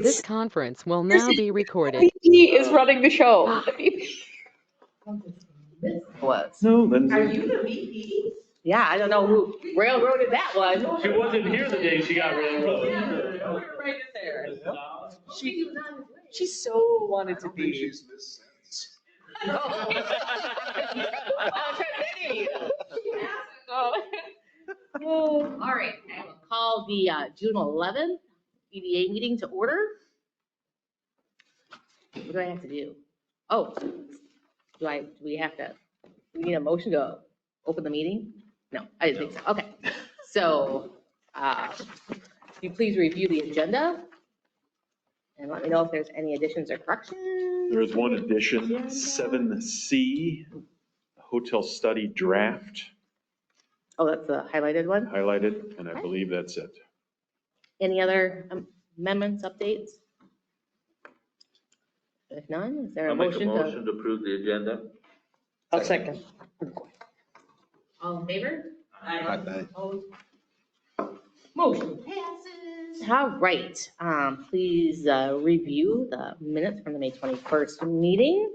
This conference will now be recorded. He is running the show. Was. No, Lindsay. Are you the VP? Yeah, I don't know who railroaded that one. She wasn't here the day she got railroaded. We're right in there. She so wanted to be. All right, I will call the June 11th EDA meeting to order. What do I have to do? Oh, do we need a motion to open the meeting? No, I didn't think so. Okay. So, could you please review the agenda and let me know if there's any additions or corrections? There is one addition, 7C, hotel study draft Oh, that's the highlighted one. highlighted, and I believe that's it. Any other amendments, updates? If none, is there a I'll make a motion motion to approve the agenda. I'll second. All in favor? Aye. Opposed? Motion passes. All right, please review the minutes from the May 21st meeting.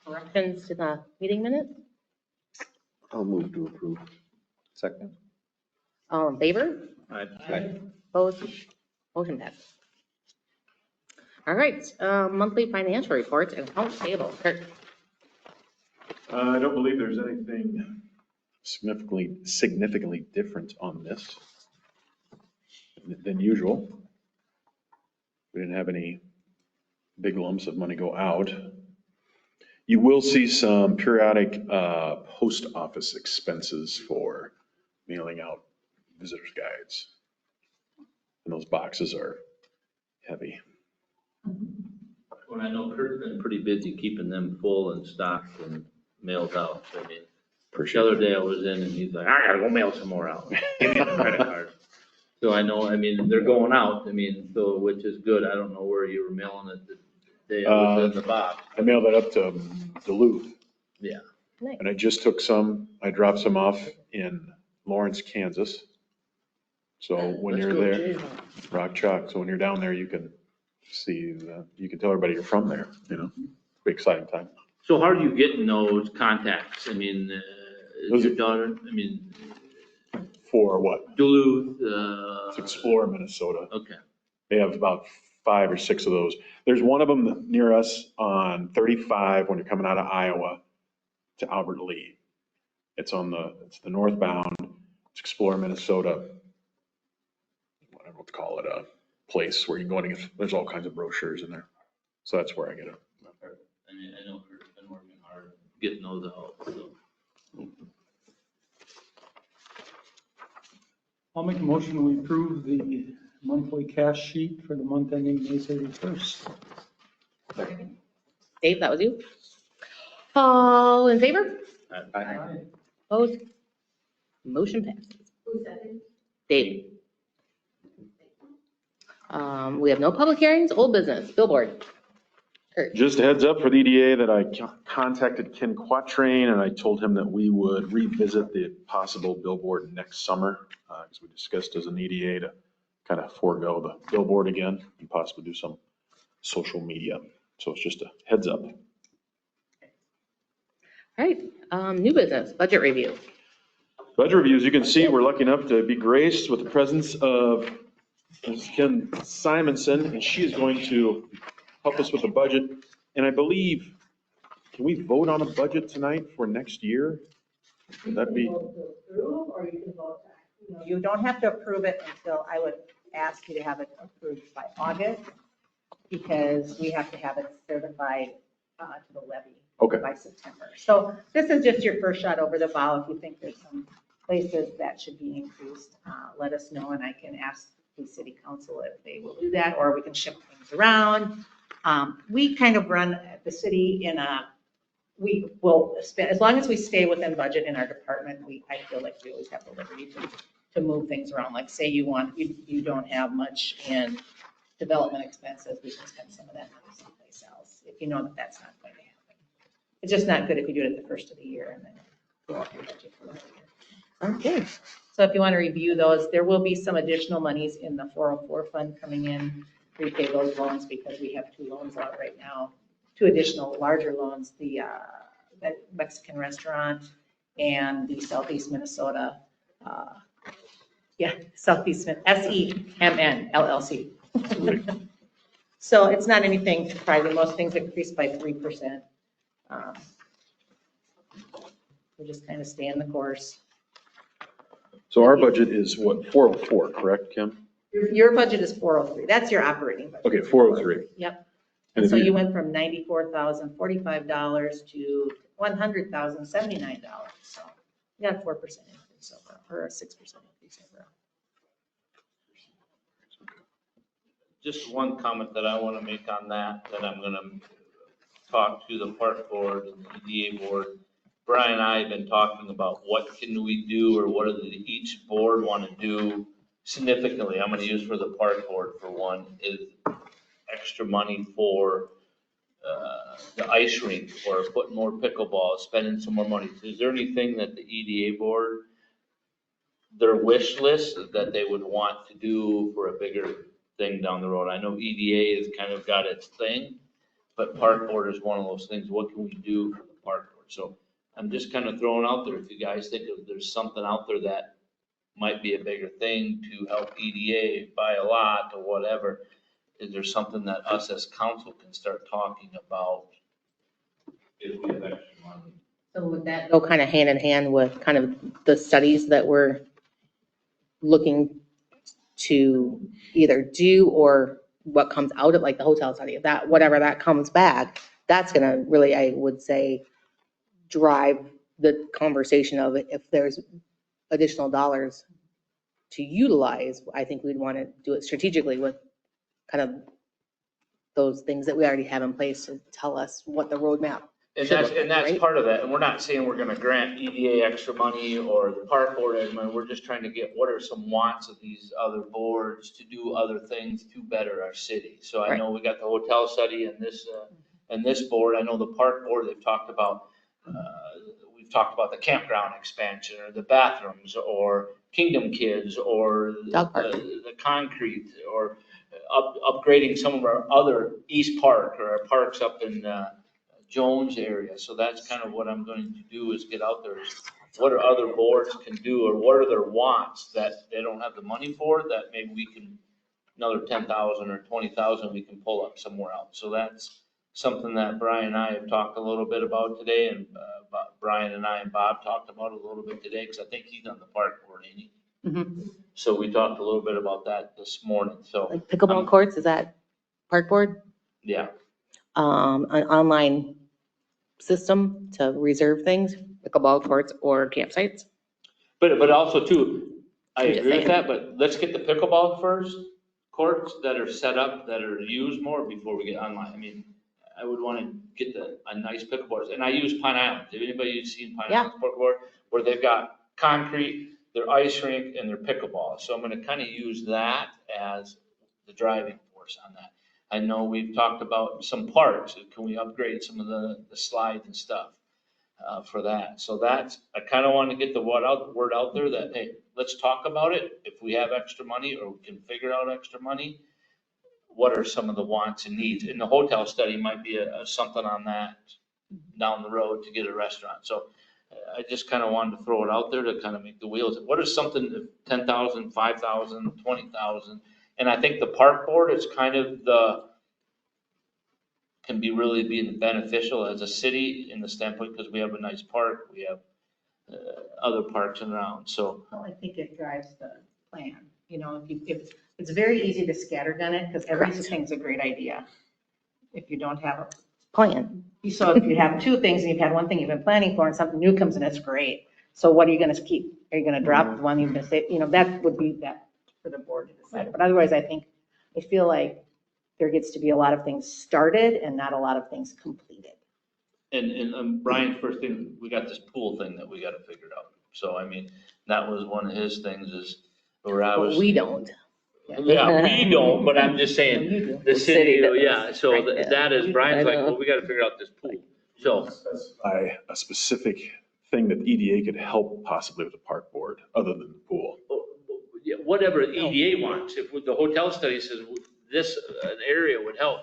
Corrections to the meeting minutes? I'll move to approve. Second. All in favor? Aye. Opposed? Motion passes. All right, monthly financial reports and accounts payable. Kurt. I don't believe there's anything significantly different on this than usual. We didn't have any big lumps of money go out. You will see some periodic post office expenses for mailing out visitors guides. And those boxes are heavy. Well, I know Kurt's been pretty busy keeping them full and stocked and mailed out. I mean, the other day I was in and he's like, I gotta go mail some more out. Give me the credit card. So I know, I mean, they're going out, I mean, so, which is good. I don't know where you were mailing it the day I was in the box. I mailed that up to Duluth. Yeah. Nice. And I just took some, I dropped some off in Lawrence, Kansas. So when That's you're good. there, Rock Chalk, so when you're down there, you can see, you can tell everybody you're from there, you know, it's an exciting time. So how are you getting those contacts? I mean, is your daughter, I mean, For what? Duluth, It's Explore, Minnesota. okay. They have about 5 or 6 of those. There's one of them near us on 35 when you're coming out of Iowa to Albert Lee. It's the northbound, it's Explore, Minnesota. Whatever to call it, a place where you can go and there's all kinds of brochures in there. So that's where I get it. I mean, I know Kurt's been working hard getting those out, so. I'll make a motion, we approve the monthly cash sheet for the month ending May 31st. Dave, that was you? All in favor? Aye. Opposed? Motion passes. Who's second? Dave. We have no public hearings, old business, billboard. Kurt. Just a heads up for the EDA that I contacted Ken Quatrain and I told him that we would revisit the possible billboard next summer. As we discussed as an EDA to kind of forego the billboard again and possibly do some social media. So it's just a heads up. All right, new business, budget review. Budget review, as you can see, we're lucky enough to be graced with the presence of Ms. Ken Simonson, and she is going to help us with the budget. And I believe, can we vote on a budget tonight for next year? Would that be? You don't have to approve it until, I would ask you to have it approved by August, because we have to have it certified to the levy by September. So this is just your first shot over the bow. If you think there's some places that should be increased, let us know, and I can ask the city council if they will do that, or we can shift things around. We kind of run the city in a we will spend, as long as we stay within budget in our department, I feel like we always have the liberty to move things around. Like say you don't have much in development expenses, we can spend some of that money someplace else, if you know that that's not going to happen. It's just not good if you do it at the first of the year and then go off your budget for the whole year. Okay. So if you want to review those, there will be some additional monies in the 404 fund coming in, repay those loans because we have 2 loans out right now, 2 additional larger loans, the Mexican restaurant and the Southeast Minnesota, Southeast, SEMN LLC. So it's not anything surprising. Most things increased by 3%. We're just kind of staying the course. So our budget is what, 404, correct, Kim? Your budget is 403. That's your operating budget. Okay, 403. Yep. And So if you went from $94,045 to $100,079. So you got a 4% increase overall, or a 6% increase overall. Just one comment that I want to make on that, then I'm going to talk to the park board and the EDA board. Brian and I have been talking about what can we do or what does each board want to do significantly. I'm going to use for the park board for one is extra money for the ice rink or putting more pickleball, spending some more money. Is there anything that the EDA board, their wish list that they would want to do for a bigger thing down the road? I know EDA has kind of got its thing, but park board is one of those things. What can we do for the park board? So I'm just kind of throwing out there, if you guys think there's something out there that might be a bigger thing to help EDA buy a lot or whatever, is there something that us as council can start talking about if we have extra money? So would that go kind of hand in hand with kind of the studies that we're looking to either do or what comes out of like the hotel study? If that, whatever that comes back, that's going to really, I would say, drive the conversation of it. If there's additional dollars to utilize, I think we'd want to do it strategically with kind of those things that we already have in place to tell us what the roadmap And should that's, look like, and that's right? part of that. And we're not saying we're gonna grant EDA extra money or the park board extra money. We're just trying to get what are some wants of these other boards to do other things to better our city. So I know we got the hotel study and this board. I know the park board, they've talked about, we've talked about the campground expansion or the bathrooms or Kingdom Kids or the concrete or upgrading some of our other East Park or our parks up in Jones area. So that's kind of what I'm going to do is get out there is what are other boards can do or what are their wants that they don't have the money for that maybe we can, another 10,000 or 20,000 we can pull up somewhere else. So that's something that Brian and I have talked a little bit about today and Brian and I and Bob talked about a little bit today because I think he's on the park board, ain't he? Mhm. So we talked a little bit about that this morning. So Like pickleball courts, is that park board? yeah. An online system to reserve things, pickleball courts or campsites? But also too, I I'm just agree with saying. that, but let's get the pickleball first, courts that are set up, that are used more before we get online. I mean, I would want to get a nice pickleball. And I use Pine Island. Have anybody seen Pine Yeah. Island Sport Board? Where they've got concrete, their ice rink and their pickleball. So I'm going to kind of use that as the driving force on that. I know we've talked about some parks. Can we upgrade some of the slides and stuff for that? So that's, I kind of want to get the word out there that, hey, let's talk about it. If we have extra money or we can figure out extra money, what are some of the wants and needs? And the hotel study might be something on that down the road to get a restaurant. So I just kind of wanted to throw it out there to kind of make the wheels. What is something, 10,000, 5,000, 20,000? And I think the park board is kind of can be really being beneficial as a city in the standpoint because we have a nice park, we have other parks around. So Well, I think it drives the plan. You know, if it's very easy to scattergun it because everything's a great idea. If you don't have a Plan. So if you have 2 things and you've had one thing you've been planning for and something new comes in, it's great. So what are you going to keep? Are you going to drop the one you've been saying? You know, that would be that for the board to decide. But otherwise, I feel like there gets to be a lot of things started and not a lot of things completed. And Brian's first thing, we got this pool thing that we got to figure out. So, I mean, that was one of his things is where I But was. we don't. Yeah, we don't, but I'm just No, saying, you do. the city, does. yeah, so Right, yeah. that is, Brian's I like, know. well, we got to figure out this pool. So, Specify a specific thing that EDA could help possibly with the park board, other than the pool. yeah, whatever EDA wants, if the hotel study says this area would help,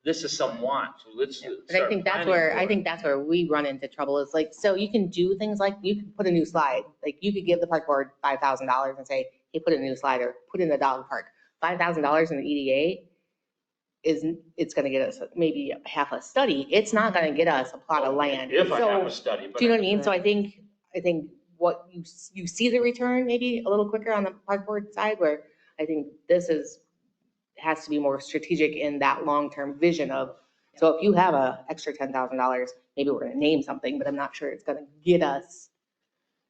this is some want, so let's But I start think that's planning where, for I it. think that's where we run into trouble is like, so you can do things like, you can put a new slide, like you could give the park board $5,000 and say, hey, put in a new slide or put in a dog park. $5,000 in the EDA it's gonna get us maybe half a study. It's not gonna get us a plot of land. If I So, have a study, but. do you know what I mean? So I think what you see the return maybe a little quicker on the park board side, where I think this has to be more strategic in that long-term vision of, so if you have a extra $10,000, maybe we're gonna name something, but I'm not sure it's gonna get us.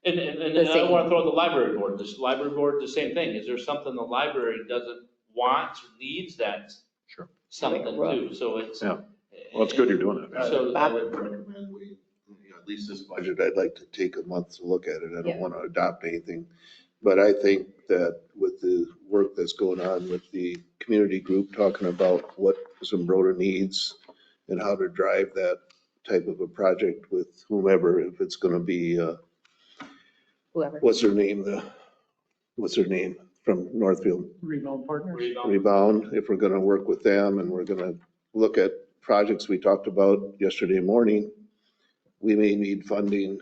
And The I don't same. want to throw the library board, this library board, the same thing. Is there something the library doesn't want, needs that? Sure. Something too, so it's. Yeah. Well, it's good you're doing that. So, I would recommend we, at least this budget, I'd like to take a month to look at it. I Yeah. don't want to adopt anything. But I think that with the work that's going on with the community group, talking about what Zumbrota needs and how to drive that type of a project with whomever, if it's going to be, Whoever. what's her name from Northfield? Rebound Partners. Rebound, if we're gonna work with them and we're gonna look at projects we talked about yesterday morning, we may need funding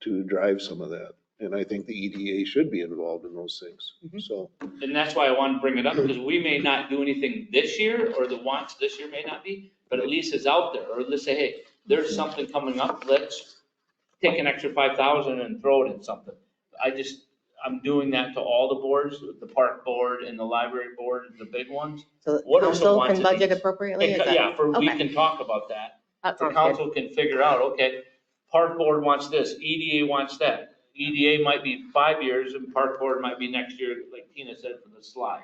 to drive some of that. And I think the EDA should be involved in those things, so. And that's why I wanted to bring it up, because we may not do anything this year, or the wants this year may not be, but at least it's out there, or let's say, hey, there's something coming up, let's take an extra 5,000 and throw it in something. I'm doing that to all the boards, the park board and the library board, the big ones. So What are some council wants can and budget needs? appropriately? Is that- Yeah, we okay. can talk about that. That The sounds good. council can figure out, okay, park board wants this, EDA wants that. EDA might be 5 years and park board might be next year, like Tina said, for the slide.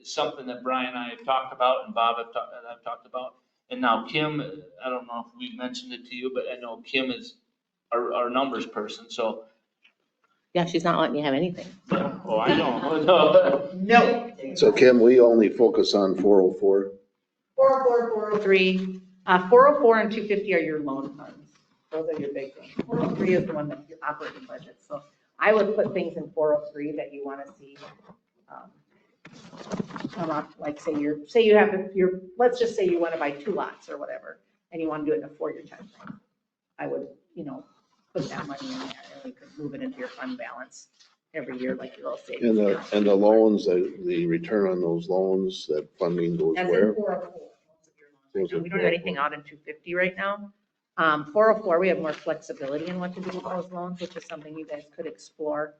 Something that Brian and I have talked about and Bob and I've talked about. And now Kim, I don't know if we mentioned it to you, but I know Kim is our numbers person, so. Yeah, she's not letting you have anything. Oh, I know. No. So Kim, we only focus on 404. 404, 403, 404 and 250 are your loan funds. Those are your big things. 403 is the one that's your operating budget. So I would put things in 403 that you want to see come up, like say you have, let's just say you want to buy 2 lots or whatever, and you want to do it in a 4-year time frame. I would, put that money in there and we could move it into your fund balance every year like your little savings. account. And the loans, the return on those loans, that funding goes That's where? in 404. Most of your loans right Those now. are We don't have anything out in 250 right now. 404, we have more flexibility in what to do with those loans, which is something you guys could explore.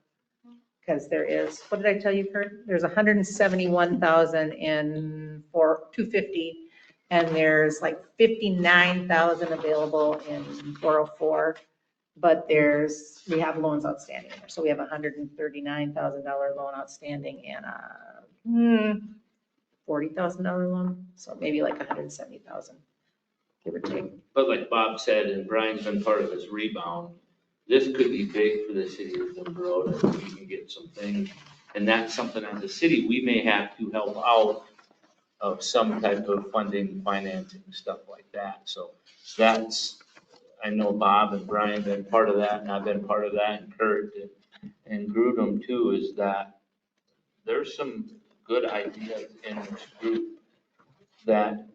Because there is, what did I tell you, Kurt? There's 171,000 in 250, and there's like 59,000 available in 404. But we have loans outstanding there. So we have a $139,000 loan outstanding and a $40,000 loan. So maybe like 170,000, give or take. But like Bob said, and Brian's been part of this rebound, this could be big for the city of Zumbrota, if we can get some things. And that's something as a city, we may have to help out of some type of funding, financing, stuff like that. So that's, I know Bob and Brian have been part of that, and I've been part of that, and Kurt and Grudem too, is that there's some good ideas in this group that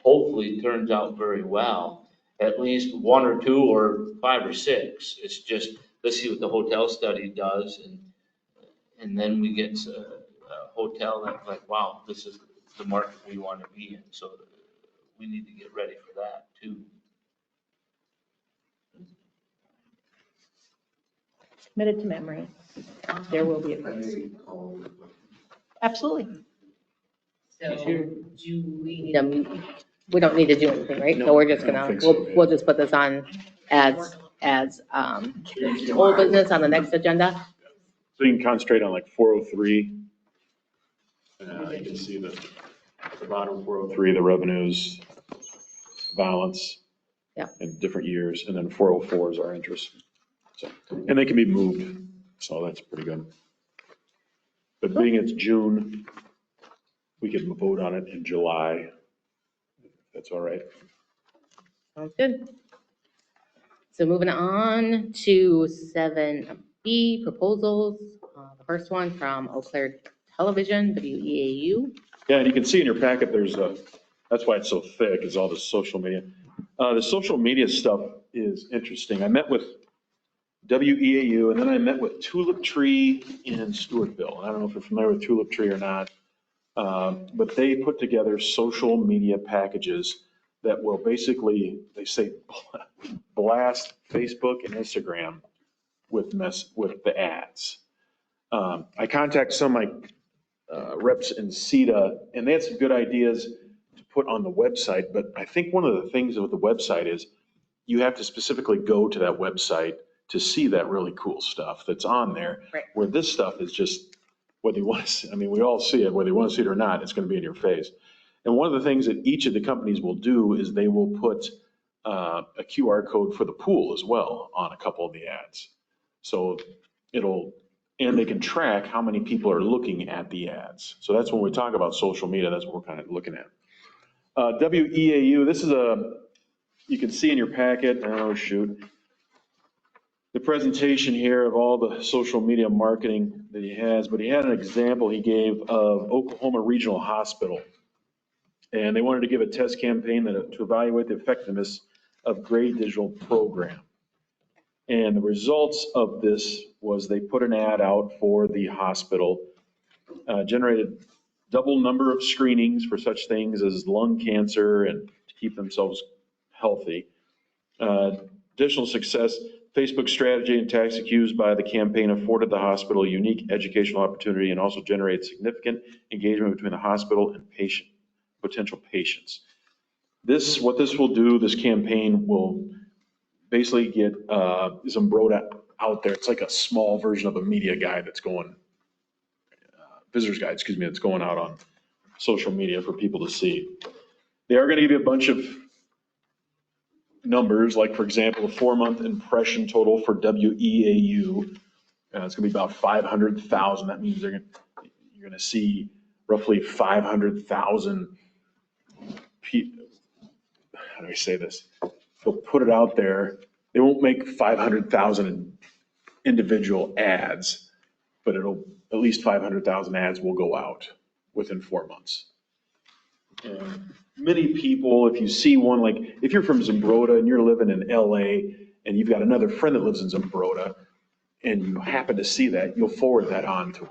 hopefully turns out very well. At least 1 or 2 or 5 or 6. It's just, let's see what the hotel study does, and then we get a hotel that's like, wow, this is the market we want to be in. So we need to get ready for that too. Committed to memory. There will be a place. Absolutely. So do we need a meeting? We don't need to do anything, right? So No, we're just I don't gonna, think so, we'll just put this on as old business on the next agenda. So you can concentrate on like 403. You can see the bottom 403, the revenues, balance. Yeah. in different years, and then 404 is our interest. So, and they can be moved, so that's pretty good. But being it's June, we could vote on it in July. That's all right. Sounds good. So moving on to 7B, proposals. The first one from Eau Claire Television, WEAU. Yeah, and you can see in your packet, that's why it's so thick, is all the social media. The social media stuff is interesting. I met with WEAU, and then I met with Tulip Tree in Stewartville. And I don't know if you're familiar with Tulip Tree or not, but they put together social media packages that will basically, they say, blast Facebook and Instagram with the ads. I contacted some of my reps in CETA, and they had some good ideas to put on the website, but I think one of the things with the website is you have to specifically go to that website to see that really cool stuff that's on there. Right. Where this stuff is just, whether you want to see, I mean, we all see it, whether you want to see it or not, it's going to be in your face. And one of the things that each of the companies will do is they will put a QR code for the pool as well on a couple of the ads. So and they can track how many people are looking at the ads. So that's when we talk about social media, that's what we're kind of looking at. WEAU, this is you can see in your packet, oh shoot, the presentation here of all the social media marketing that he has, but he had an example he gave of Oklahoma Regional Hospital. And they wanted to give a test campaign to evaluate the effectiveness of Gray Digital program. And the results of this was they put an ad out for the hospital, generated double number of screenings for such things as lung cancer and to keep themselves healthy. Additional success, Facebook strategy and tactics used by the campaign afforded the hospital a unique educational opportunity and also generated significant engagement between the hospital and potential patients. What this will do, this campaign will basically get Zumbrota out there. It's like a small version of a media guide that's going, visitor's guide, excuse me, that's going out on social media for people to see. They are going to give you a bunch of numbers, like for example, the 4-month impression total for WEAU. It's going to be about 500,000. That means you're going to see roughly 500,000 people. How do I say this? They'll put it out there. They won't make 500,000 individual ads, but at least 500,000 ads will go out within 4 months. And many people, if you see one, like if you're from Zumbrota and you're living in LA and you've got another friend that lives in Zumbrota and you happen to see that, you'll forward that on to them,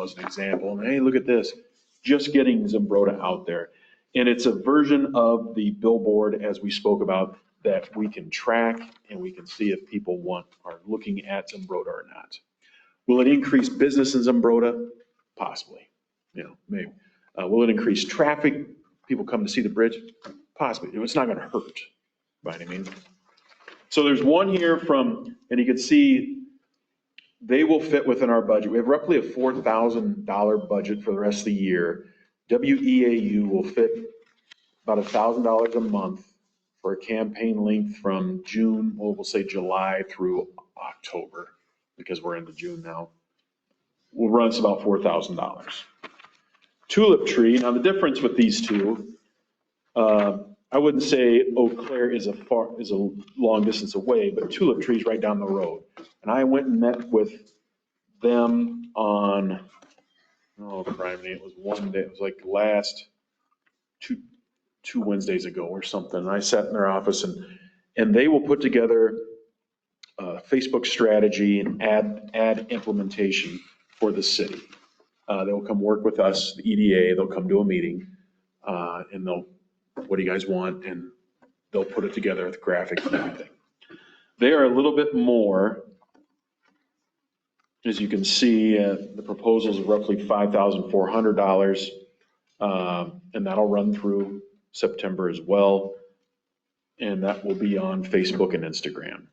as an example. And hey, look at this, just getting Zumbrota out there. And it's a version of the billboard, as we spoke about, that we can track and we can see if people are looking at Zumbrota or not. Will it increase business in Zumbrota? Possibly, maybe. Will it increase traffic? People come to see the bridge? Possibly. It's not going to hurt by any means. So there's one here and you can see they will fit within our budget. We have roughly a $4,000 budget for the rest of the year. WEAU will fit about $1,000 a month for a campaign length from June, we'll say July through October, because we're into June now. We'll run us about $4,000. Tulip Tree, now the difference with these two, I wouldn't say Eau Claire is a long distance away, but Tulip Tree is right down the road. And I went and met with them on, it was one day, it was like last two Wednesdays ago or something. And I sat in their office and they will put together a Facebook strategy and ad implementation for the city. They'll come work with us, the EDA, they'll come to a meeting, and what do you guys want? And they'll put it together with graphics and everything. They are a little bit more, as you can see, the proposal is roughly $5,400, and that'll run through September as well. And that will be on Facebook and Instagram.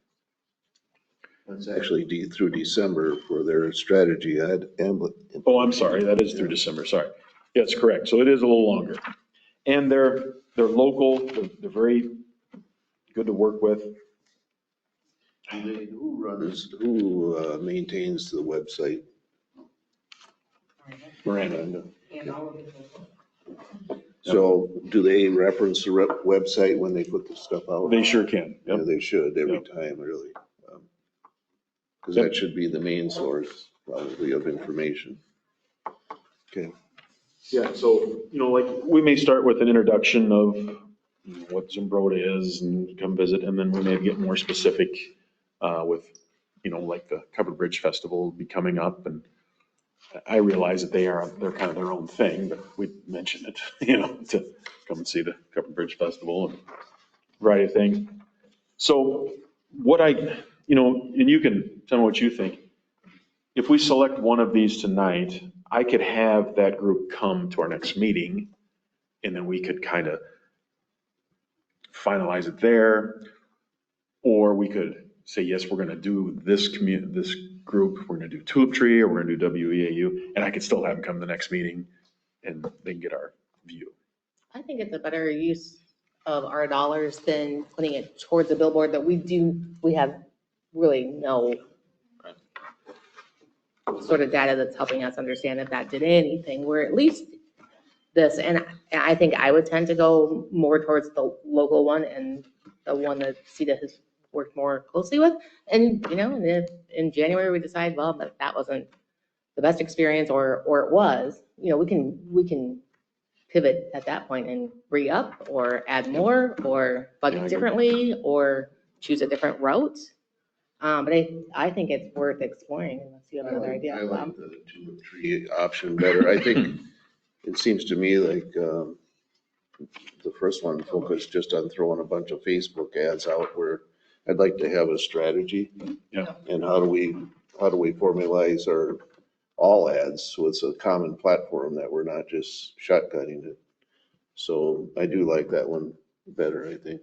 It's actually through December for their strategy. Oh, I'm sorry, that is through December, sorry. Yeah, that's correct. So it is a little longer. And they're local, they're very good to work with. Who maintains the website? Miranda. So do they reference the website when they put the stuff out? They sure can. Yeah, Yep. they should every Yep. time, really. Because Yep. that should be the main source probably of information. Okay. Yeah, so, like, we may start with an introduction of what Zimbrota is and come visit, and then we may get more specific with, like the Covered Bridge Festival will be coming up, and I realize that they're kind of their own thing, but we mention it, to come and see the Covered Bridge Festival and a variety of things. So what and you can tell me what you think. If we select one of these tonight, I could have that group come to our next meeting, and then we could kind of finalize it there. Or we could say, yes, we're going to do this group, we're going to do Tulip Tree, or we're going to do WEAU, and I could still have them come to the next meeting, and they can get our view. I think it's a better use of our dollars than putting it towards a billboard that we have really no sort of data that's helping us understand if that did anything. We're at least this, and I think I would tend to go more towards the local one and the one that CETA has worked more closely with. And, and if in January we decide, well, that wasn't the best experience, or it was, we can pivot at that point and re-up or add more or budget differently or choose a different route. But I think it's worth exploring unless you have another idea. I like the Tulip Tree option better. I think it seems to me like the first one focused just on throwing a bunch of Facebook ads out, where I'd like to have a strategy. Yeah. And how do we formalize our all ads so it's a common platform that we're not just shotgunning it. So I do like that one better, I think,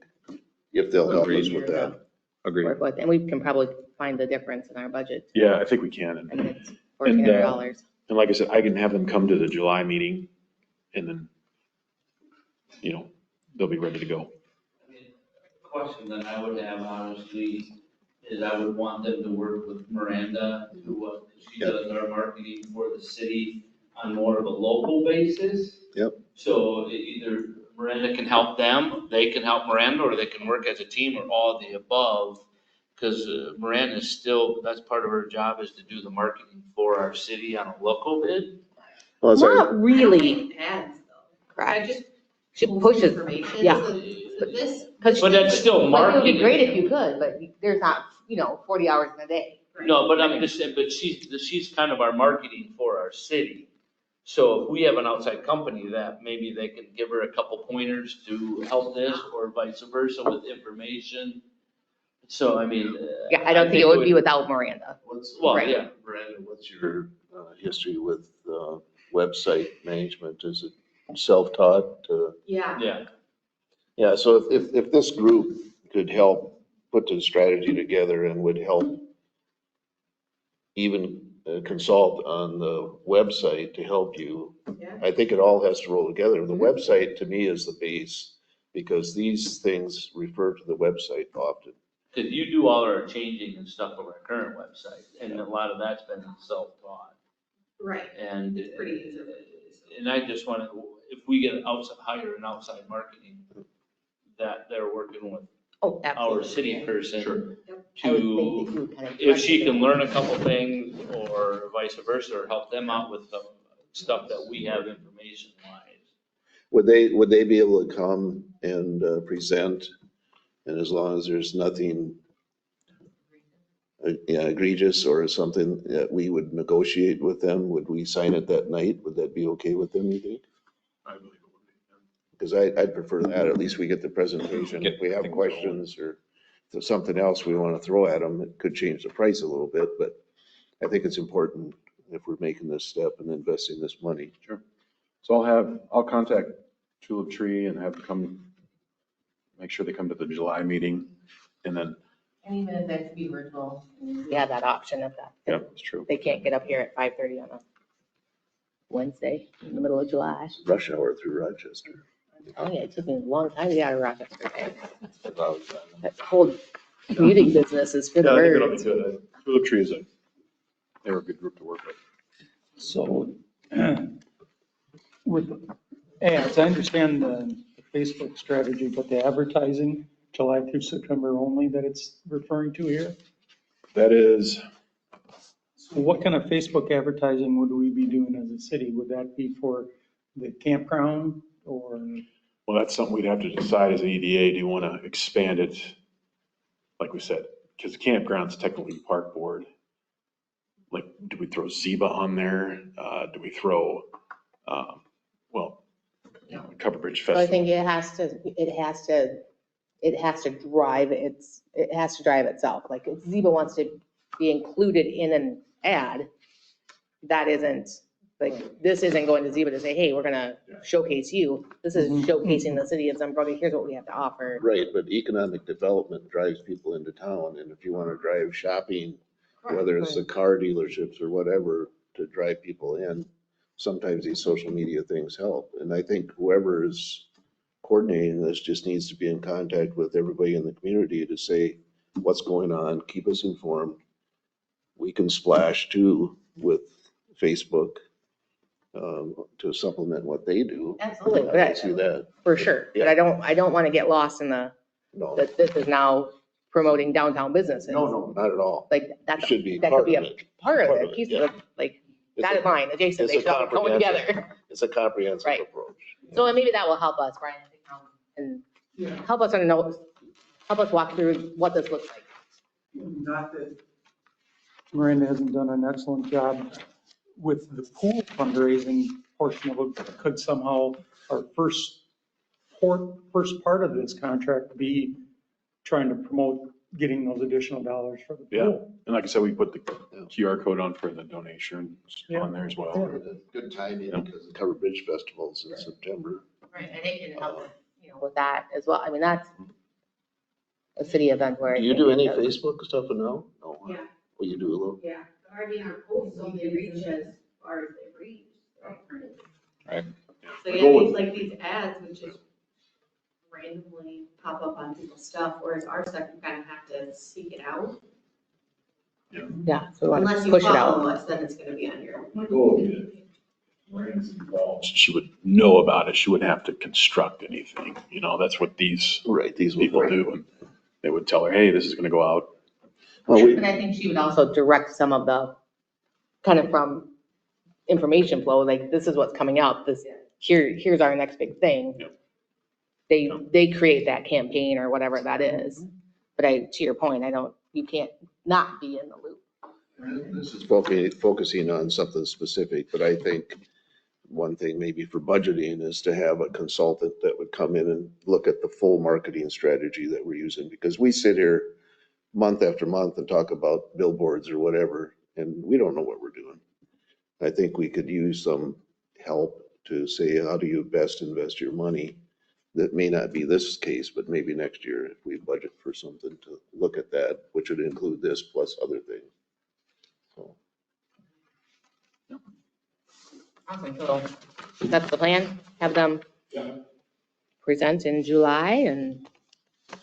if they'll help us with that. Agreed. Work with, and we can probably find the difference in our budget. Yeah, I think we can. I mean, it's $1,400. And like I said, I can have them come to the July meeting, and then, they'll be ready to go. Question that I would have honestly is I would want them to work with Miranda, she does our marketing for the city on more of a local basis. Yep. So either Miranda can help them, they can help Miranda, or they can work as a team, or all of the above. Because Miranda is still, that's part of her job, is to do the marketing for our city on a local bid. Well, Not really. Ads though. Correct. She pushes, Information. yeah. So this. Because But that's still it would marketing. be great if you could, but there's not, 40 hours in a day. No, but I'm just saying, but she's kind of our marketing for our city. So if we have an outside company that maybe they can give her a couple pointers to help this, or vice versa with information. So, I mean. Yeah, I don't think it would be without Miranda. Right. Yeah. Miranda, what's your history with website management? Is it self-taught? Yeah. Yeah. Yeah, so if this group could help put the strategy together and would help even consult on the website to help you, Yeah. I think it all has to roll together. The website to me is the base, because these things refer to the website often. Because you do all our changing and stuff of our current website, and a lot of that's been self-taught. Right. And, It's pretty easy. and I just want to, if we get hire an outside marketing, that they're working with Oh, our absolutely. city person I would think that to, you would kind of. if she can learn a couple things, or vice versa, or help them out with some stuff that we have information wise. Would they be able to come and present? And as long as there's nothing egregious or something that we would negotiate with them, would we sign it that night? Would that be okay with them, you think? I believe it would be. Because I'd prefer that. At least we get the presentation. If we have questions or if there's something else we want to throw at them, it could change the price a little bit. But I think it's important if we're making this step and investing this money. Sure. So I'll contact Tulip Tree and have them come, make sure they come to the July meeting, and then, And even if that could be virtual. We have that option if yeah, it's true. they can't get up here at 5:30 on a Wednesday in the middle of July. Rush hour through Rochester. Oh, yeah, it took me a long time to get out of Rochester. That whole commuting business is for the Yeah, I think it'll be birds. good. Tulip Tree they were a good group to work with. So with ads, I understand the Facebook strategy, but the advertising, July through September only that it's referring to here? That is, So what kind of Facebook advertising would we be doing as a city? Would that be for the campground or? well, that's something we'd have to decide as an EDA. Do you want to expand it? Like we said, because the campground's technically park board. Like, do we throw Ziba on there? Do we throw, well, Cover Bridge So I Festival? think it has to drive itself. Like if Ziba wants to be included in an ad, that isn't, like, this isn't going to Ziba to say, hey, we're gonna showcase you. This is showcasing the city of Sunbury. Here's what we have to offer. Right, but economic development drives people into town, and if you want to drive shopping, whether it's the car dealerships or whatever, to drive people in, sometimes these social media things help. And I think whoever is coordinating this just needs to be in contact with everybody in the community to say what's going on, keep us informed. We can splash too with Facebook to supplement what they do. Absolutely, I can see that. for sure. But I don't want to get lost in No, that this is now promoting downtown businesses. no, not at all. Like that It should be that part could be of a it. part of Part it, of it, piece yeah. of it, like It's dotted a- line adjacent, it's they a should all be going comprehensive- together. It's a comprehensive Right. approach. So maybe that will help us, Brian, and help us help us walk through what this looks like. Not that Miranda hasn't done an excellent job with the pool fundraising portion of it. Could somehow our first part of this contract be trying to promote getting those additional dollars for the Yeah. pool? And like I said, we put the QR code on for the donations Yeah. on there as well. Good timing because the Cover Bridge Festival's in September. Right, and it can help, with that as well. I mean, that's a city event where. Do you do any Facebook stuff now? No. Yeah. Well, you do a little. Yeah, I mean, our posts only reach as far as they reach. Right. So The yeah, goal these is- like these ads would just randomly pop up on people's stuff, whereas our stuff, you kind of have to seek it out. Yeah, so we want Unless to you push it follow out. us, then it's gonna be on your. My goal would be that Miranda's involved. She would know about it. She wouldn't have to construct anything. That's what these Right, these people will. do. And they would tell her, hey, this is going to go out. Well, But I think she would also direct some of the, kind of from information flow, like, this is what's coming up, here's our next big thing. Yep. They create that campaign or whatever that is. But to your point, you can't not be in the loop. This is focusing on something specific, but I think one thing maybe for budgeting is to have a consultant that would come in and look at the full marketing strategy that we're using, because we sit here month after month and talk about billboards or whatever, and we don't know what we're doing. I think we could use some help to say, how do you best invest your money? That may not be this case, but maybe next year if we budget for something to look at that, which would include this plus other things. So. Awesome, so that's the plan, have them present in July and.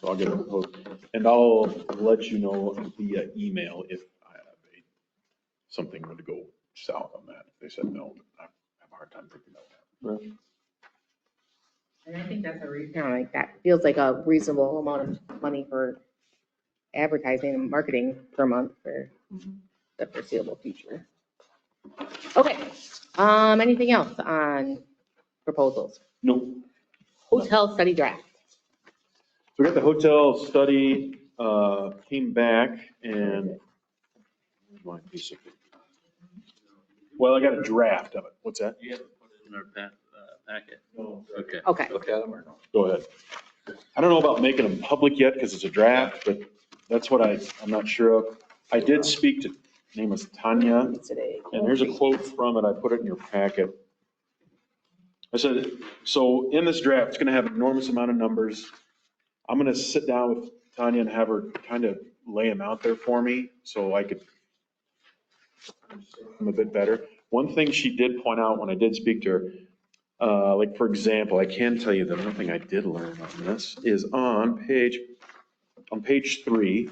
So I'll get a quote. And I'll let you know via email if something were to go south on that. If they said no, I have a hard time thinking about that. And I think that's like that feels like a reasonable amount of money for advertising and marketing per month for the foreseeable future. Okay, anything else on proposals? Nope. Hotel study draft. So we got the hotel study, came back and. Well, I got a draft of it. What's that? You haven't put it in our packet. Okay. Okay, Look at them or no? Go ahead. I don't know about making them public yet because it's a draft, but that's what I'm not sure of. I did speak to, her name was Tanya, today. and there's a quote from it. I put it in your packet. I said, so in this draft, it's going to have an enormous amount of numbers. I'm going to sit down with Tanya and have her kind of lay them out there for me so I could understand them a bit better. One thing she did point out when I did speak to her, Like, for example, I can tell you that one thing I did learn on this is on page 3,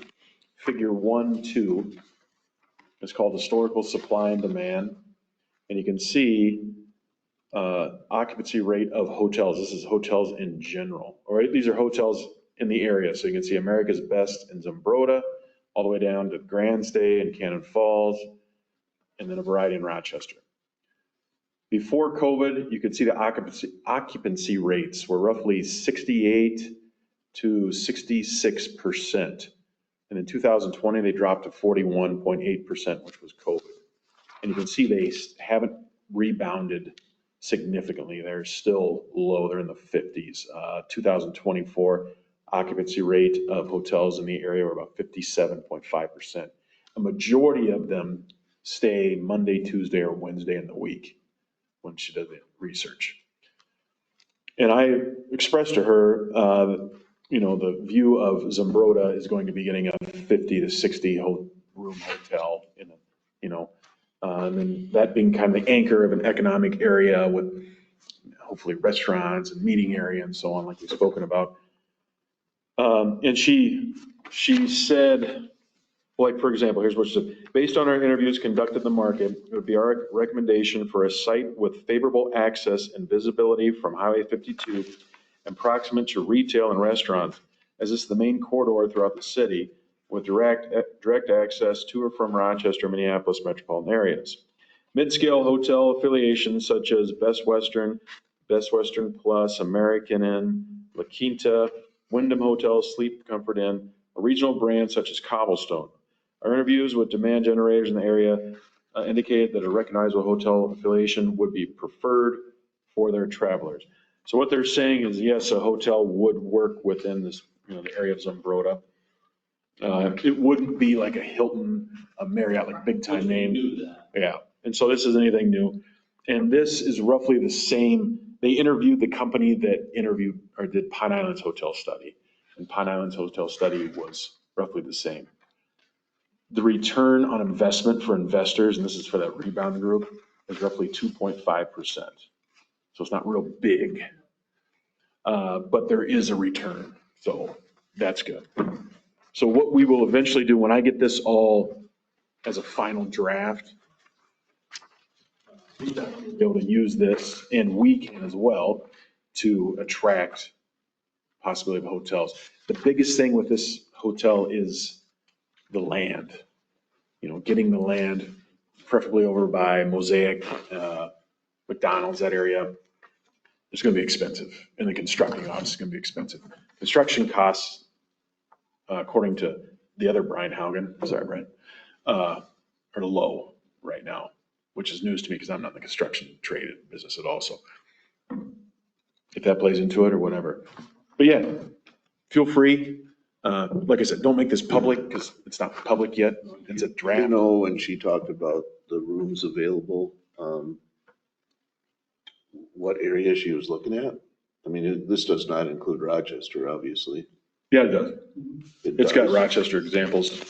figure 1-2. It's called historical supply and demand. And you can see occupancy rate of hotels. This is hotels in general, all right? These are hotels in the area. So you can see America's Best in Zumbrota, all the way down to Grand Stay in Cannon Falls, and then a variety in Rochester. Before COVID, you could see the occupancy rates were roughly 68 to 66%. And in 2020, they dropped to 41.8%, which was COVID. And you can see they haven't rebounded significantly. They're still low. They're in the 50s. 2024 occupancy rate of hotels in the area were about 57.5%. A majority of them stay Monday, Tuesday, or Wednesday in the week when she did the research. And I expressed to her, the view of Zumbrota is going to be getting a 50 to 60 room hotel in and then that being kind of the anchor of an economic area with hopefully restaurants and meeting area and so on, like we've spoken about. And she said, like, for example, here's what she said. Based on our interviews conducted in the market, it would be our recommendation for a site with favorable access and visibility from Highway 52 and proximate to retail and restaurants, as this is the main corridor throughout the city with direct access to or from Rochester, Minneapolis metropolitan areas. Mid-scale hotel affiliations such as Best Western Plus, American Inn, La Quinta, Wyndham Hotels, Sleep Comfort Inn, a regional brand such as Cobblestone. Our interviews with demand generators in the area indicated that a recognizable hotel affiliation would be preferred for their travelers. So what they're saying is, yes, a hotel would work within this, the area of Zumbrota. It wouldn't be like a Hilton, a Marriott, like big time name. Yeah. And so this isn't anything new. And this is roughly the same. They interviewed the company that did Pine Island's hotel study. And Pine Island's hotel study was roughly the same. The return on investment for investors, and this is for that rebound group, is roughly 2.5%. So it's not real big, but there is a return. So that's good. So what we will eventually do when I get this all as a final draft, we'll be able to use this, and we can as well, to attract possibility of hotels. The biggest thing with this hotel is the land. Getting the land, preferably over by Mosaic, McDonald's, that area. It's going to be expensive, and the constructing obviously is going to be expensive. Construction costs, according to the other Brian Haugen, are low right now, which is news to me because I'm not in the construction trade business at all. So if that plays into it or whatever. But yeah, feel free. Like I said, don't make this public because it's not public yet. It's a draft. When she talked about the rooms available, what area she was looking at? I mean, this does not include Rochester, obviously. Yeah, it does. It's got Rochester examples.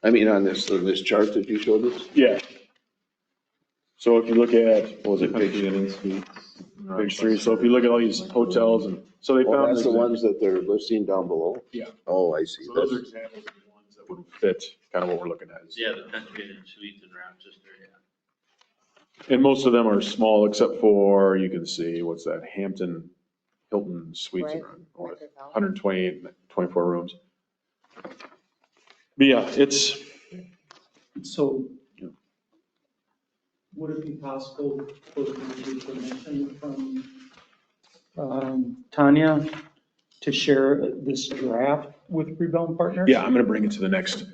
I mean, on this chart that you showed us? Yeah. So if you look at, what was it, page 3? So if you look at all these hotels, and so they found. That's the ones that they're listing down below? Yeah. Oh, I see. So those are examples of the ones that would fit kind of what we're looking at. Yeah, the country and suites in Rochester, yeah. And most of them are small except for, you can see, what's that, Hilton Suites, Right. around 128, 24 rooms. But yeah, it's. So would it be possible for the permission from Tanya to share this draft with Rebound Partners? Yeah, I'm going to bring it to the next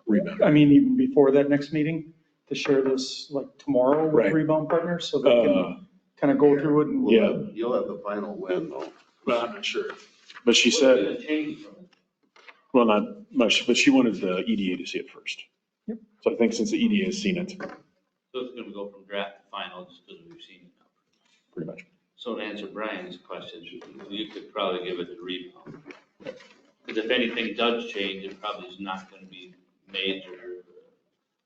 rebound. I mean, even before that next meeting, to share this like tomorrow with Right. Rebound Partners so they can kind of go through it and. Yeah. You'll have the final when though. Well, I'm not sure. But she said, well, not much, but she wanted the EDA to see it first. Yep. So I think since the EDA has seen it, So it's gonna go from draft to final just because we've seen it now. pretty much. So to answer Brian's question, you could probably give it a rebound. Because if anything does change, it probably is not gonna be major.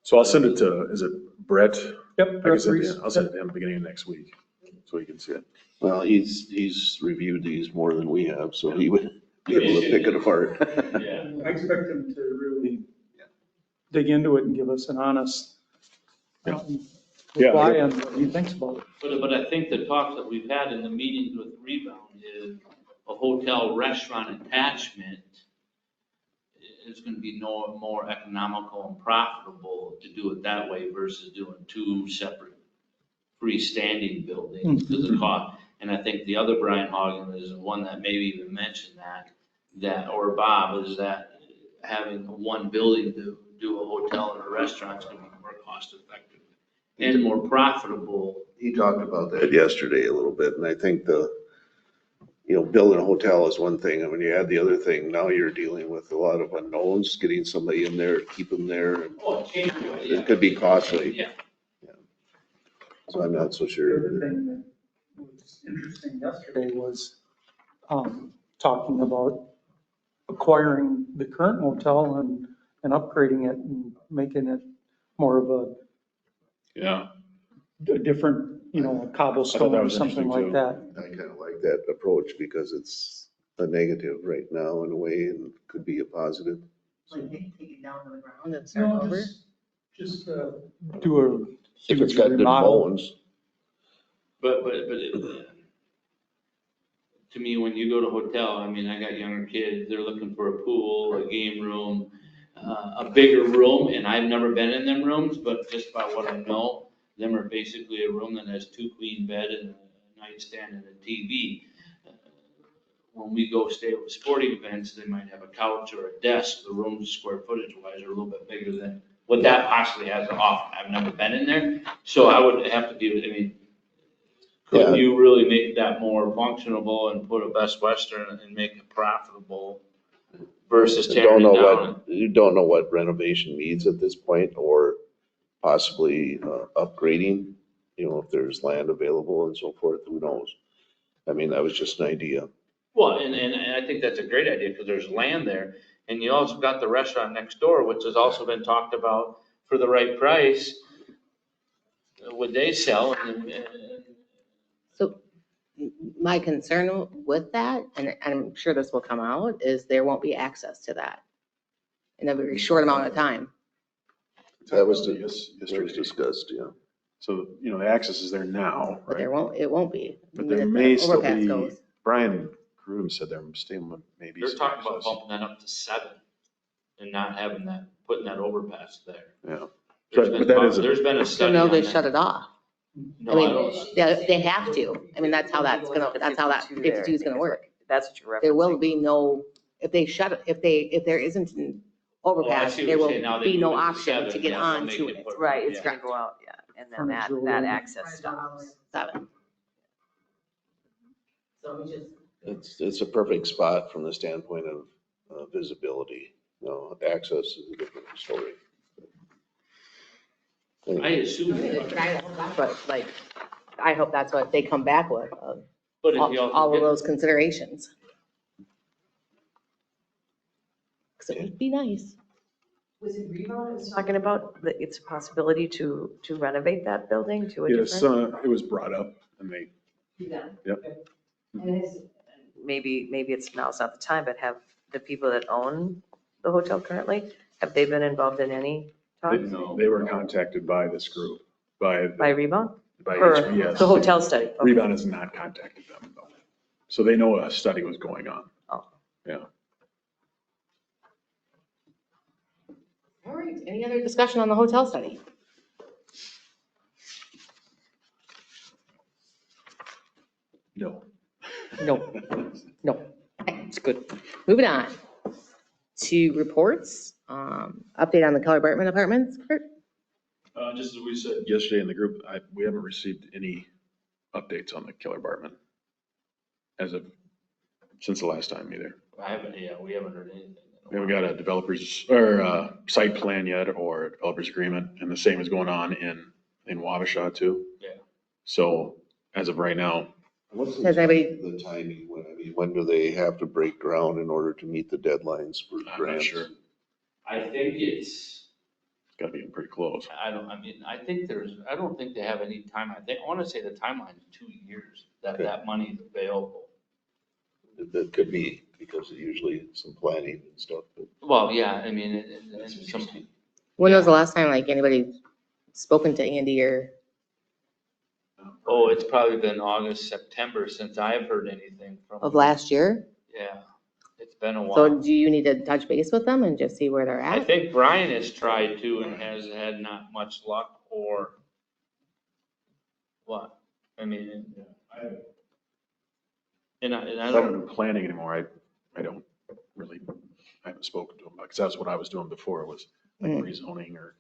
So I'll send it to, is it Brett? Yep. I can send it referees. in. I'll send it in the beginning of next week, so you can see it. Well, he's reviewed these more than we have, so he would be able to pick it apart. Yeah. I expect him to really dig into it and give us an honest Yeah. reply on what he thinks about it. But I think the talks that we've had in the meetings with Rebound is a hotel restaurant attachment is gonna be more economical and profitable to do it that way versus doing two separate freestanding buildings because of cost. And I think the other Brian Hogan is the one that maybe even mentioned that, or Bob, is that having one building to do a hotel and a restaurant is gonna be more cost effective and more profitable. He talked about that yesterday a little bit, and I think building a hotel is one thing, and when you add the other thing, now you're dealing with a lot of unknowns, getting somebody in there, keep them there. It could be costly. Yeah. So I'm not so The sure. other thing that was interesting yesterday was talking about acquiring the current motel and upgrading it and making it more of a different, cobblestone or was something interesting, like too. that. I kind of like that approach because it's a negative right now in a way and could be a positive. Like take it down to the ground and start over. Just do a If it's got good remodel. bones. But to me, when you go to hotel, I mean, I got younger kids, they're looking for a pool, a game room, a bigger room, and I've never been in them rooms, but just by what I know, them are basically a room that has 2 queen bed and a nightstand and a TV. When we go stay with sporting events, they might have a couch or a desk. The rooms, square footage wise, are a little bit bigger than what that possibly has to offer. I've never been in there, so I would have to be, I mean, could you really make that more functionable and put a Best Western and make it profitable versus tearing it down? You don't know what renovation needs at this point or possibly upgrading, if there's land available and so forth, who knows? I mean, that was just an idea. Well, and I think that's a great idea because there's land there. And you also got the restaurant next door, which has also been talked about for the right price. Would they sell? So my concern with that, and I'm sure this will come out, is there won't be access to that in a very short amount of time. That was Yesterday. discussed, yeah. So, the access is there now, But right? it won't be. But I mean, there if the may still overpass be, goes. Brian Grudem said there still maybe They're some talking about access. bumping that up to 7 and not having that, putting that overpass there. Yeah. There's been a So study no, on they that. shut it off. No, I mean, don't. they have to. I mean, that's how that 52 is gonna work. That's what you're referencing. There will be no, if there isn't an Oh, I overpass, see what there you're will saying. Now they be no move it to option 7, to get yeah, they'll make onto it it. put- Right, it's yeah. gonna go out, yeah, and then that access stops. 7. So we just. It's a perfect spot from the standpoint of visibility. Access is a different story. I assume. But like, I hope that's what they come back with, But if you all also of get, those considerations. Because it would be nice. Was it Rebound that was talking about that it's a possibility to renovate that building to a Yes, different? it was brought up and they, Yeah. Yep. And maybe it's now's not the time, but have the people that own the hotel currently, have they been involved in any talks? they were contacted by this group, by Rebound? by Or HBS. the hotel study? Okay. Rebound has not contacted them though. So they know a study was going on. Oh. Yeah. All right, any other discussion on the hotel study? No. No, no, it's good. Moving on to reports, update on the Keller Bartman apartments. Kurt? Just as we said yesterday in the group, we haven't received any updates on the Keller Bartman since the last time either. we haven't heard anything. We haven't got a developer's or site plan yet or a developer's agreement, and the same is going on in Wabasha too. Yeah. So as of right now, What's Has anybody- the timing? When do they have to break ground in order to meet the deadlines for I'm not grants? sure. I think it's gotta be pretty close. I don't think they have any time. I want to say the timeline is 2 years that money is available. That could be because of usually some planning and stuff, but Well, yeah, I mean, and some, When was the last time like anybody spoken to Andy or? oh, it's probably been August, September since I've heard anything from Of them. last year? Yeah, it's been a So while. do you need to touch base with them and just see where they're I at? think Brian has tried to and has had not much luck or what? I mean, and I I don't don't, do planning anymore. I don't really, I haven't spoken to them because that's what I was doing before was like rezoning or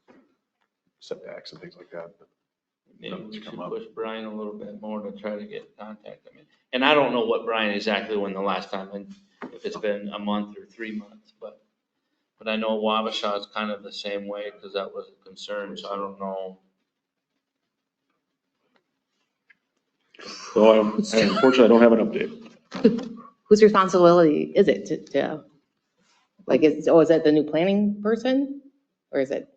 setbacks and things like that. But maybe we nothing's should come up. push Brian a little bit more to try to get contact. I mean, and I don't know what Brian exactly when the last time, and if it's been a month or 3 months, but I know Wabasha is kind of the same way because that was a concern, so I don't know. So unfortunately, I don't have an update. Whose responsibility is it to, like, is it the new planning person? Or is it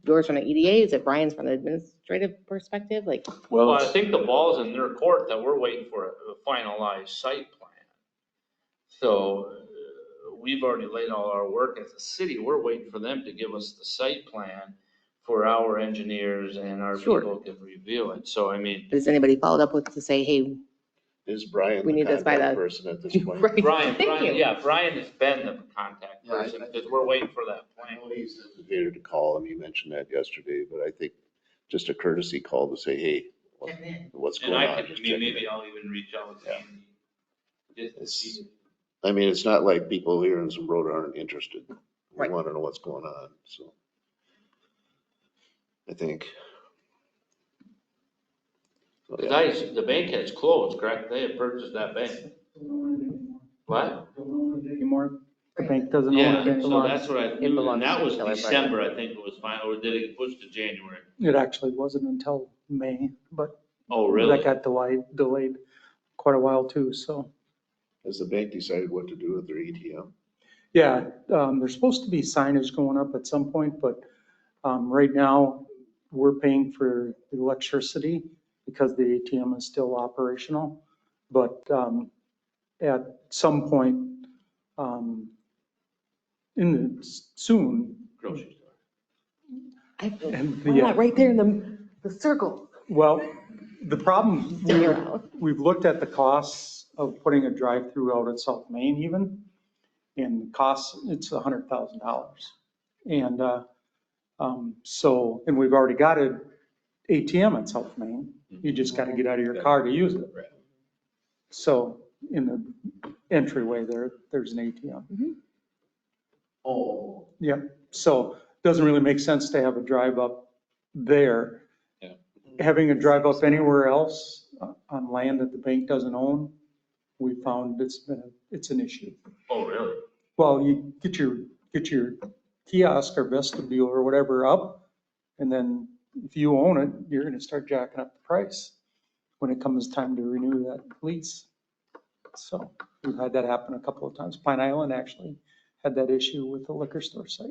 yours from the EDA? Is it Brian's from the administrative perspective? Like, Well, Well, I think the ball's in their court that we're waiting for a finalized site plan. So we've already laid all our work as a city. We're waiting for them to give us the site plan for our engineers and our Sure. people can review it. So, I mean, has anybody followed up with to say, hey, is Brian We the need this by contact the- person at this point? right, Brian, thank you. yeah, Brian has been the contact Yeah, I- person because we're waiting for that I plan. know he's hesitated to call him. You mentioned that yesterday, but I think just a courtesy call to say, hey, what's And going I on? could, Just I mean, checking maybe in. I'll even reach out to Yeah. Andy. Just to see. I mean, it's not like people here in some road aren't interested. We Right. want to know what's going on, so. I think. So, yeah. Because the bank has closed, correct? They have purchased that bank. What? Anymore, the bank doesn't own Yeah, it so anymore. that's what I, It belongs and that to was Keller Brothers. December, I think it was fine, or did it push to January? It actually wasn't until May, but Oh, really? that got delayed quite a while too, so. Has the bank decided what to do with their ATM? Yeah, there's supposed to be signage going up at some point, but right now, we're paying for the electricity because the ATM is still operational. But at some point, soon, Grocery store. we're not right there in the circle. well, the problem, Stick around. we've looked at the costs of putting a drive-through out at South Main even, and the cost, it's $100,000. And and we've already got an ATM at South Main. You just got to get out of your car to use it. So in the entryway there's an ATM. Oh. Yeah, so it doesn't really make sense to have a drive up there. Yeah. Having a drive up anywhere else on land that the bank doesn't own, we found it's an issue. Oh, really? Well, you get your kiosk or vestibule or whatever up, and then if you own it, you're gonna start jacking up the price when it comes time to renew that lease. So we've had that happen a couple of times. Pine Island actually had that issue with the liquor store site.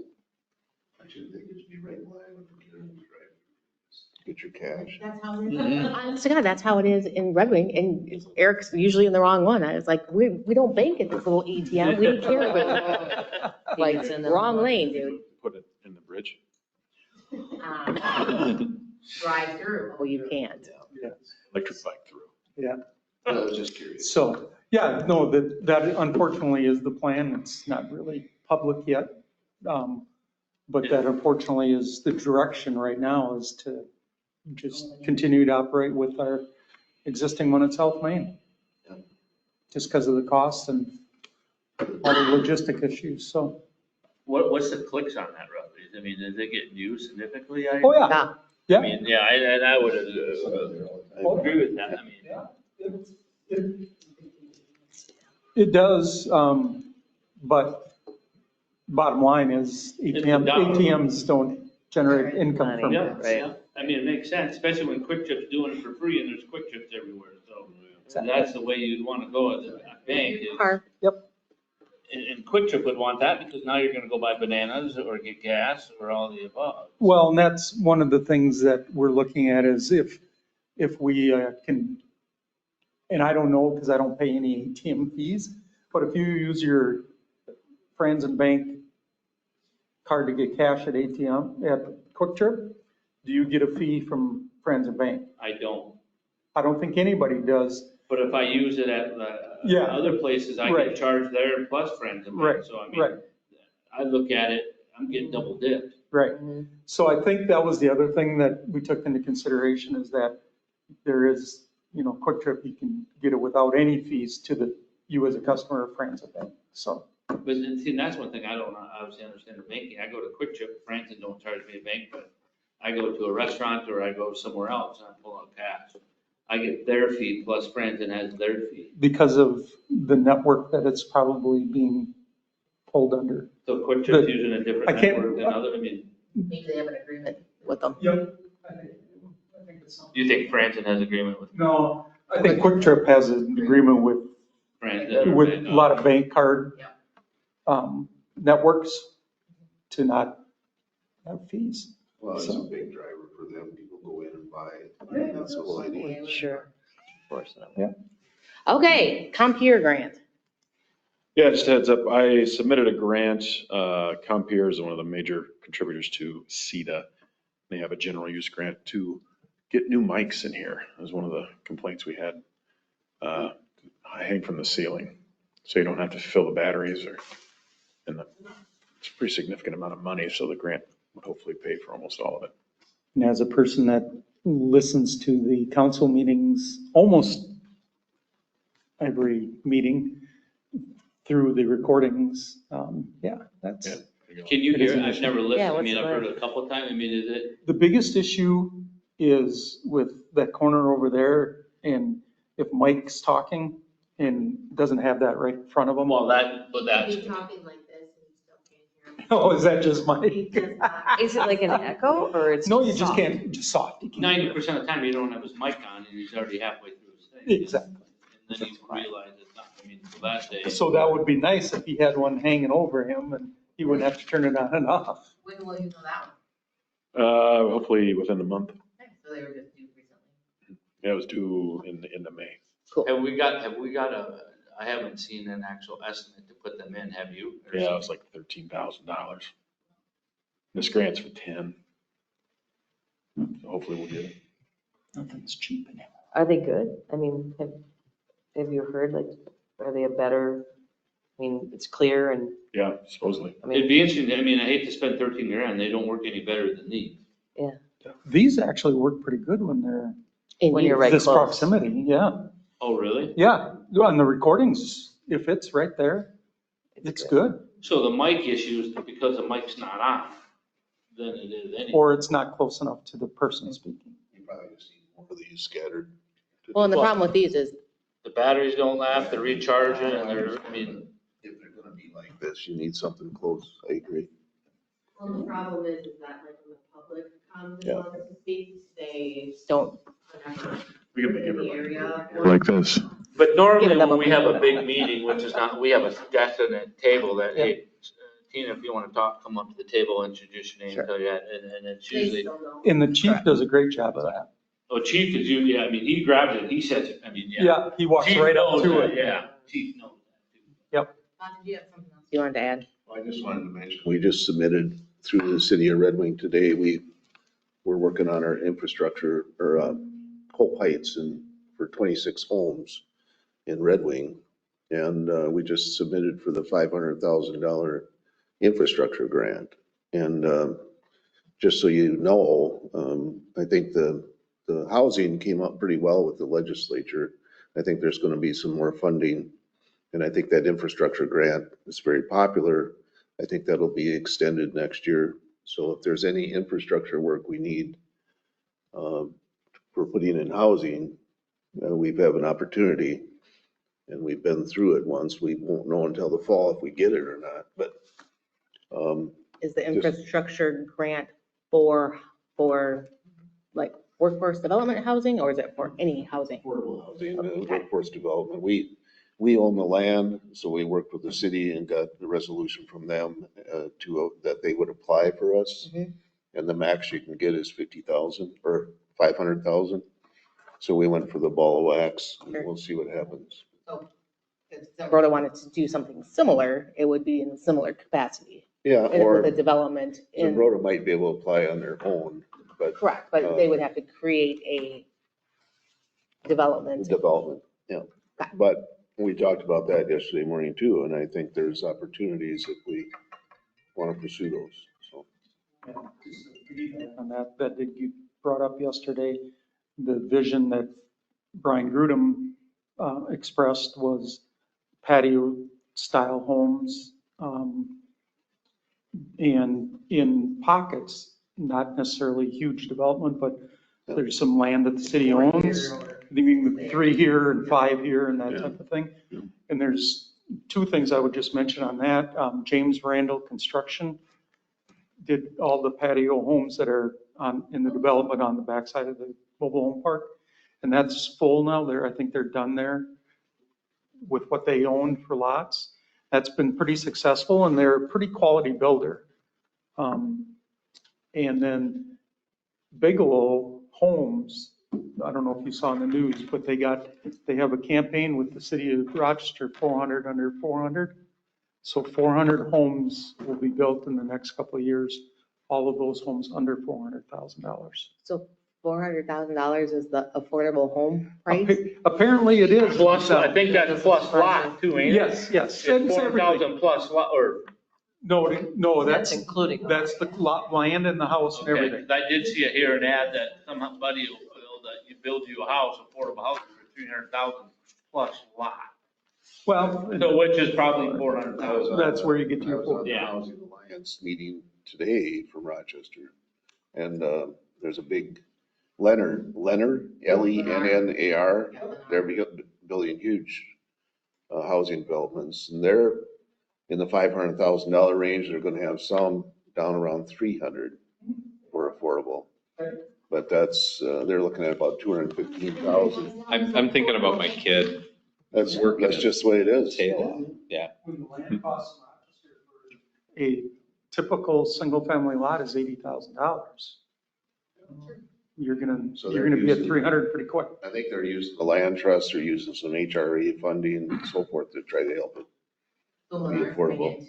I should think it'd be right in line with the kids, right? Get your cash. That's how it Mm-hmm. is. Honest to God, that's how it is in Red Wing, and Eric's usually in the wrong one. I was like, we don't bank at this little ATM, we don't care about, like, It's in the- wrong lane, dude. Put it in the bridge. Drive through. Oh, you can't. Electric bike through. Yeah, I was just curious. so, yeah, no, that unfortunately is the plan. It's not really public yet. But that unfortunately is the direction right now, is to just continue to operate with our existing one at South Main. Just because of the costs and all the logistic issues, so. What's the clicks on that roughly? I mean, does it get used significantly? Oh, yeah, Yeah. I yeah. mean, yeah, and I would agree with that. I mean, It does, but bottom line is ATMs don't generate income from yeah, it. Right. yeah. I mean, it makes sense, especially when Quick Trip's doing it for free and there's Quick Trips everywhere. So that's the way you'd want to go as a bank is. Car. Yep. and Quick Trip would want that because now you're gonna go buy bananas or get gas or all the above. Well, and that's one of the things that we're looking at is if we can, and I don't know because I don't pay any ATM fees, but if you use your Friends and Bank card to get cash at ATM, at Quick Trip, do you get a fee from Friends and Bank? I don't. I don't think anybody does. But if I use it at Yeah. other places, I Right. get charged there plus Friends and Right, Bank. So I mean, right. I look at it, I'm getting double dipped. Right. So I think that was the other thing that we took into consideration is that there is, Quick Trip, you can get it without any fees to you as a customer of Friends and Bank. So, But then, see, that's one thing I don't obviously understand the banking. I go to Quick Trip, Franklin don't charge me a bank, but I go to a restaurant or I go somewhere else and I pull out cash. I get their fee plus Franklin has their fee. because of the network that it's probably being pulled under. So Quick Trip's using a different I can't- network than other, I mean, Maybe they have an agreement with them. Yep. you think Franklin has agreement with No, I think Quick Trip has an agreement with Franklin? with a lot of bank card networks to not have fees. Well, it's a big driver for them. People go in and buy it. That's the whole idea. Sure. Of course. Okay, Compeer grant. Yeah, just a heads up, I submitted a grant. Compeer is one of the major contributors to CEDA. They have a general use grant to get new mics in here. That was one of the complaints we had. Hang from the ceiling, so you don't have to fill the batteries it's a pretty significant amount of money, so the grant would hopefully pay for almost all of it. And as a person that listens to the council meetings, almost every meeting through the recordings, that's. Yeah. Can you It is hear, an I've issue. never Yeah, listened, I what's mean, it I've heard like? it a couple of times, I mean, is it? The biggest issue is with that corner over there, and if Mike's talking and doesn't have that right in front of him. Well, that's, He's talking like this and you still can't hear him. Oh, is that just He Mike? does not. Is it like an echo or it's? No, you just soft? can't, just soft. You can't hear 90% of the time, you don't have his mic on and he's already halfway through his thing. it. Exactly. And then you realize it's not, I mean, so that day. So that would be nice if he had one hanging over him and he wouldn't have to turn it on and off. When will you know that one? Hopefully within the month. Okay, so they were just due recently. Yeah, it was due in May. Cool. Have we got I haven't seen an actual estimate to put them in, have you? Or Yeah, it was like $13,000. This grant's for 10. So hopefully we'll get it. Nothing's cheap anymore. Are they good? I mean, have you heard, like, are they a better, I mean, it's clear and, Yeah, supposedly. I It'd mean, be interesting, I mean, I hate to spend 13 grand, they don't work any better than these. These actually work pretty good when they're when you're right this close. proximity, yeah. Oh, really? Yeah, on the recordings, if it's right there, it's good. So the mic issue is because the mic's not on, then it is anyway. Or it's not close enough to the person speaking. You probably just need more of these scattered. Well, and the problem with these is, The batteries don't last, they're recharging and they're, I mean, If they're gonna be like this, you need something close. I agree. Well, the problem is that like when the public comes Yeah. and wants to speak, they don't, whenever We can they're make in the everybody area. like this. but normally Give them when a we have a minute. big meeting, which is not, we have a definite table that, hey, Tina, if you want to talk, come up to the table, introduce your name, Sure. tell you, and it's They usually, still don't. And the chief does a great job of that. oh, chief is usually, I mean, he grabs it, he says it, I mean, yeah. Yeah, he walks Chief right up knows to that, it. Yeah, chief knows Did you have something else you wanted to add? I just wanted to mention, we just submitted through the city of Red Wing today. We're working on our infrastructure or Hope Heights for 26 homes in Red Wing. And we just submitted for the $500,000 infrastructure grant. And just so you know, I think the housing came up pretty well with the legislature. I think there's going to be some more funding. And I think that infrastructure grant is very popular. I think that'll be extended next year. So if there's any infrastructure work we need for putting in housing, we have an opportunity. And we've been through it once. We won't know until the fall if we get it or not, but. Is the infrastructure grant for like workforce development housing, or is it for any housing? Affordable housing, workforce development. we own the land, so we worked with the city and got the resolution from them that they would apply for us. Mhm. And the max you can get is 50,000 or 500,000. So we went for the ball of wax, and we'll see what happens. If Rhoda wanted to do something similar, it would be in a similar capacity. Yeah, And or with the development in, Zimbrota might be able to apply on their own, but correct, but they would have to create a development. yeah. But we talked about that yesterday morning too, and I think there's opportunities if we want to pursue those, so. On that you brought up yesterday, the vision that Brian Grudem expressed was patio-style homes, and in pockets, not necessarily huge development, but there's some land that the city owns, leaving 3 here and 5 here and that type of thing. And there's 2 things I would just mention on that. James Randall Construction did all the patio homes that are in the development on the backside of the mobile home park. And that's full now. I think they're done there with what they own for lots. That's been pretty successful, and they're a pretty quality builder. And then Bigelow Homes, I don't know if you saw in the news, but they have a campaign with the city of Rochester, 400 under 400. So 400 homes will be built in the next couple of years. All of those homes under $400,000. So $400,000 is the affordable home price? Apparently it is. Plus, I think that's plus lot too, ain't it? Yes. It's 4,000 plus lot, or. No, That's including. that's the land and the house and everything. I did see here an ad that somebody will build, that you build you a house, affordable house for 300,000 plus lot. Well, So which is probably 400,000. that's where you get to I your was on point. the Yeah. Housing Alliance meeting today from Rochester. And there's a big Leonard, Lennar, they're building huge housing developments. And they're in the $500,000 range. They're going to have some down around 300 for affordable. But that's, they're looking at about 215,000. I'm thinking about my kid. That's Working just the way it is. tail off. Yeah. When the land costs for a typical single-family lot is $80,000. You're gonna be at 300 pretty quick. I think they're using the land trust, or using some HRA funding and so forth to try to help it be affordable.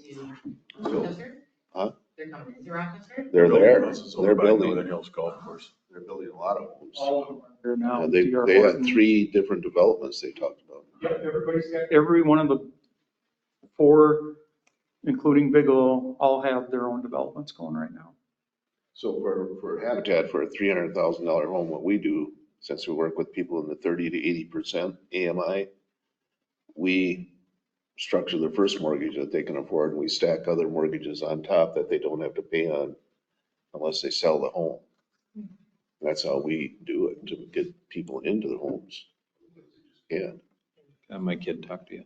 Huh? They're coming into Rochester? They're there. This is over They're by building. Northern Hills Golf Course. They're building a lot of homes. All of them are there now. And they DR had Horton. 3 different developments they talked about. Yeah, everybody's got, every one of the 4, including Bigelow, all have their own developments going right now. So for Habitat, for a $300,000 home, what we do, since we work with people in the 30 to 80% AMI, we structure the first mortgage that they can afford, and we stack other mortgages on top that they don't have to pay on unless they sell the home. That's how we do it, to get people into the homes. Yeah. Have my kid talk to you.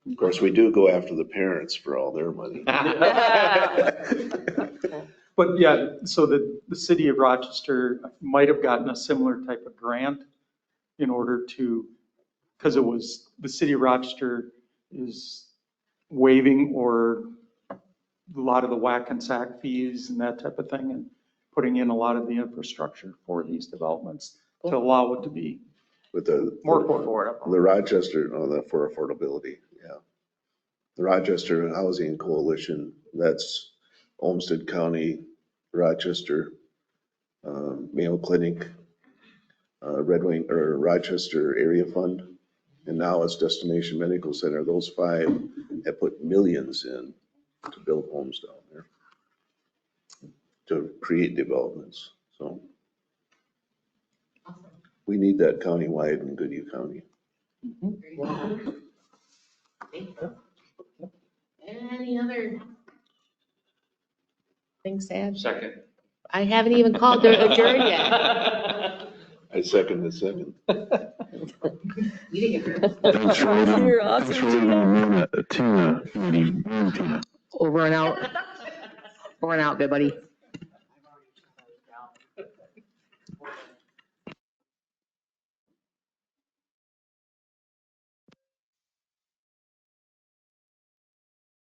Of course, we do go after the parents for all their money. But yeah, so the city of Rochester might have gotten a similar type of grant in order to, because it was, the city of Rochester is waiving or a lot of the whack and sack fees and that type of thing, and putting in a lot of the infrastructure for these developments to allow it to be With the more affordable. The Rochester, for affordability, yeah. The Rochester Housing Coalition, that's Olmsted County, Rochester, Mayo Clinic, Red Wing, or Rochester Area Fund, and now it's Destination Medical Center. Those 5 have put millions in to build homes down there, to create developments, so. We need that countywide in Goodhue County. Any other things to add? Second. I haven't even called to adjourn yet. I second the second. We didn't get Thanks for waiting. You're Thanks for awesome. waiting, Tina. Over and out. Over and out, everybody.